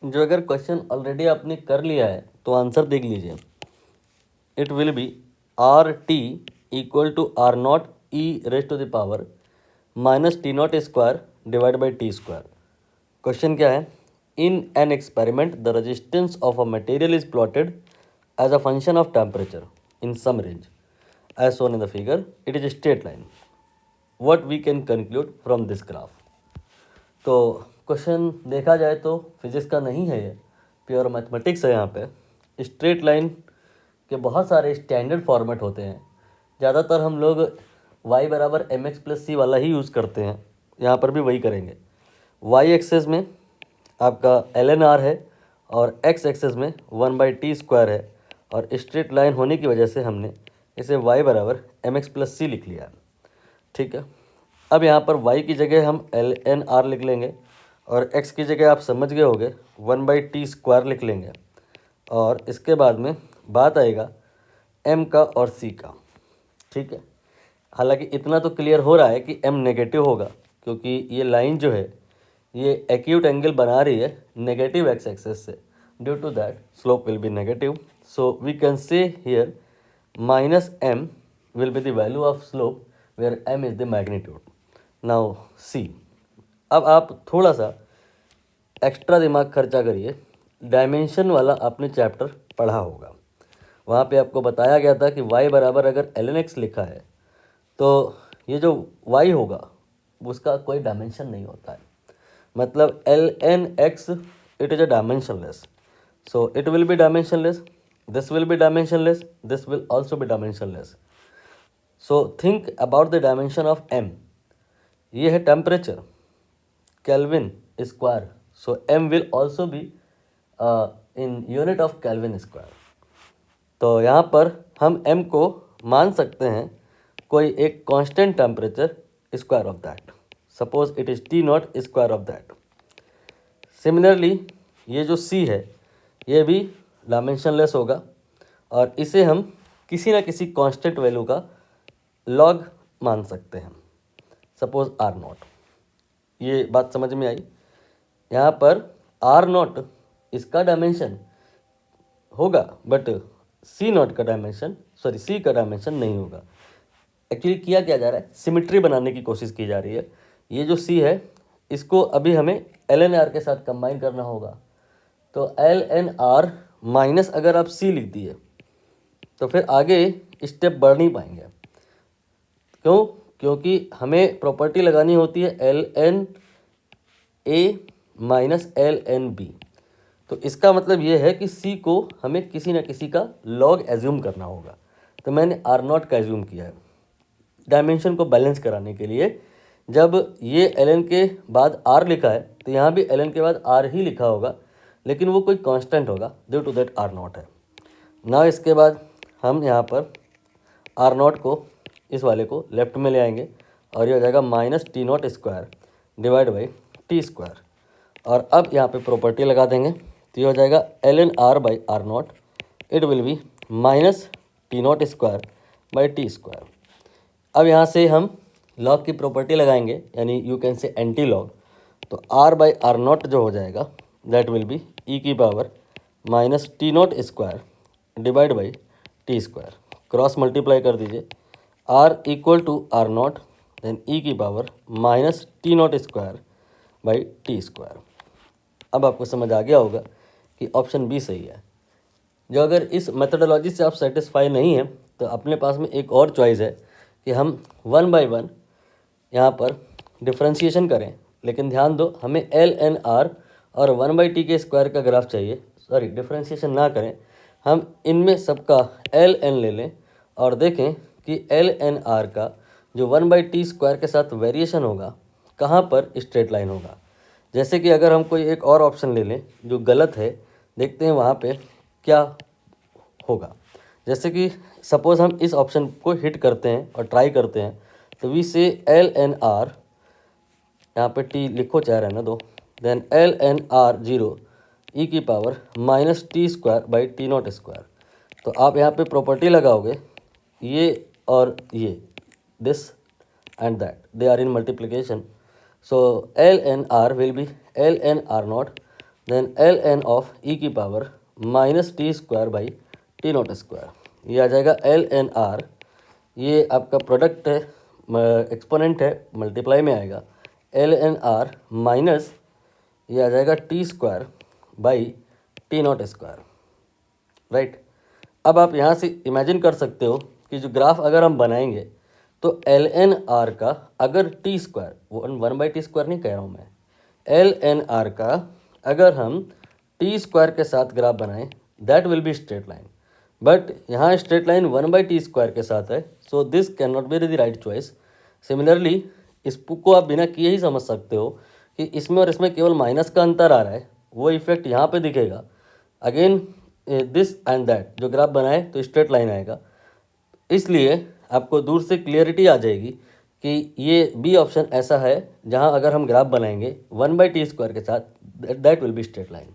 जो अगर question already आपने कर लिया है तो आंसर देख लीजिए। It will be R T equal to R not E raise to the power minus T not square divide by T square. Question क्या है? In an experiment the resistance of a material is plotted as a function of temperature in some range as shown in the figure. It is straight line. What we can conclude from this graph. तो question देखा जाए तो physics का नहीं है, ये pure mathematics है। यहाँ पे स्ट्रेट लाइन के बहुत सारे स्टैंडर्ड फॉर्मेट होते हैं। ज़्यादातर हम लोग y बराबर एम एक्स प्लस सी वाला ही यूज़ करते हैं। यहाँ पर भी वही करेंगे। y एक्सेस में आपका एल एन आर है और x एक्सेस में 1/t² है, और स्ट्रेट लाइन होने की वजह से हमने इसे y बराबर एम एक्स प्लस सी लिख लिया। ठीक है। अब यहाँ पर y की जगह हम एल एन आर लिख लेंगे और x की जगह आप समझ गए होंगे 1/t² लिख लेंगे, और इसके बाद में बात आएगा m का और c का। ठीक है। हालांकि इतना तो क्लियर हो रहा है कि m नेगेटिव होगा, क्योंकि ये लाइन जो है ये एक्यूट एंगल बना रही है नेगेटिव x एक्सेस से। Due to that slope will be negative, so we can say here minus m will be the value of slope where m is the magnitude. Now c। अब आप थोड़ा सा extra दिमाग खर्चा करिए। Dimension वाला आपने चैप्टर पढ़ा होगा, वहाँ पे आपको बताया गया था कि y बराबर अगर ln x लिखा है तो ये जो y होगा उसका कोई डायमेंशन नहीं होता है। मतलब ln x it is a dimensionless, so it will B dimensionless, this will be dimensionless, this will also be dimensionless. So think about the dimension of m। ये है temperature, kelvin square, so m will also be in unit of kelvin square. तो यहाँ पर हम m को मान सकते हैं कोई एक constant temperature square of that. Suppose it is T not square of that. Similarly ये जो c है ये भी डायमेंशनलेस होगा, और इसे हम किसी ना किसी कांस्टेंट वैल्यू का लॉग मान सकते हैं। Suppose R not. ये बात समझ में आई? यहाँ पर आर नॉट इसका डायमेंशन होगा, बट सी नॉट का डायमेंशन, सॉरी सी का डायमेंशन नहीं होगा। एक्चुअली किया क्या जा रहा है, सिमिट्री बनाने की कोशिश की जा रही है। ये जो सी है इसको अभी हमें एल एन आर के साथ कंबाइन करना होगा। तो एल एन आर माइनस अगर आप सी लिख दिए तो फिर आगे स्टेप बढ़ नहीं पाएंगे। क्यों? क्योंकि हमें प्रॉपर्टी लगानी होती है L N A minus L N B. तो इसका मतलब ये है कि सी को हमें किसी न किसी का लॉग एज्यूम करना होगा। तो मैंने आर नॉट का एज्यूम किया है डायमेंशन को बैलेंस कराने के लिए। जब ये एल एन के बाद आर लिखा है तो यहाँ भी एल एन के बाद आर ही लिखा होगा, लेकिन वो कोई कांस्टेंट होगा, due to that R not है ना। इसके बाद हम यहाँ पर आर नॉट को, इस वाले को लेफ्ट में ले आएंगे और ये हो जाएगा minus T not square divide by T square. और अब यहाँ पे प्रॉपर्टी लगा देंगे तो ये हो जाएगा L N R by R naught. It will be minus T not square by T square. अब यहाँ से हम लॉग की प्रॉपर्टी लगाएंगे, यानी you can say antilog. तो आर बाई आर नॉट जो हो जाएगा दैट विल बी ई की power minus T not square divide by T square. Cross multiply कर दीजिए, R equal to R naught then E की power minus T not square by T square. अब आपको समझ आ गया होगा कि ऑप्शन बी सही है। जो अगर इस मेथडोलॉजी से आप सेटिस्फाई नहीं हैं तो अपने पास में एक और चॉइस है कि हम 1 बाई 1 यहाँ पर डिफ्रेंशिएशन करें, लेकिन ध्यान दो हमें एल एन आर और 1/t के स्क्वायर का ग्राफ चाहिए। सॉरी, डिफ्रेंशिएशन ना करें, हम इनमें सबका एल एन ले लें और देखें कि एल एन आर का जो 1/t² के साथ वेरिएशन होगा कहाँ पर स्ट्रेट लाइन होगा। जैसे कि अगर हम कोई एक और ऑप्शन ले लें जो गलत है, देखते हैं वहाँ पे क्या होगा। जैसे कि सपोज़ हम इस ऑप्शन को हिट करते हैं और ट्राई करते हैं, तो वी से एल एन आर, यहाँ पे टी लिखो चाहे रहना दो, then l N r 0 e की power minus t square by t not square. तो आप यहाँ पे प्रॉपर्टी लगाओगे, ये और ये, this and that they are in multiplication, so l N r will be l N r naught then l n of e की power minus t square by t not square, ये आ जाएगा L N R, ये आपका product है, exponent है, multiply में आएगा एल एन आर माइनस ये आ जाएगा T square by t not square, right. अब आप यहाँ से इमेजिन कर सकते हो कि जो ग्राफ अगर हम बनाएंगे तो एल एन आर का अगर T square, one by T square नहीं कह रहा हूँ मैं, एल एन आर का अगर हम टी स्क्वायर के साथ ग्राफ बनाएं that will be straight line, but यहाँ straight line one by T square के साथ है, so this can not be the right choice. Similarly इसको आप बिना किए ही समझ सकते हो कि इसमें और इसमें केवल माइनस का अंतर आ रहा है, वो इफेक्ट यहाँ पे दिखेगा। अगेन दिस एंड दैट जो ग्राफ बनाए तो स्ट्रेट लाइन आएगा, इसलिए आपको दूर से क्लियरिटी आ जाएगी कि ये बी ऑप्शन ऐसा है जहाँ अगर हम ग्राफ बनाएंगे वन बाई टी स्क्वायर के साथ that will be straight line.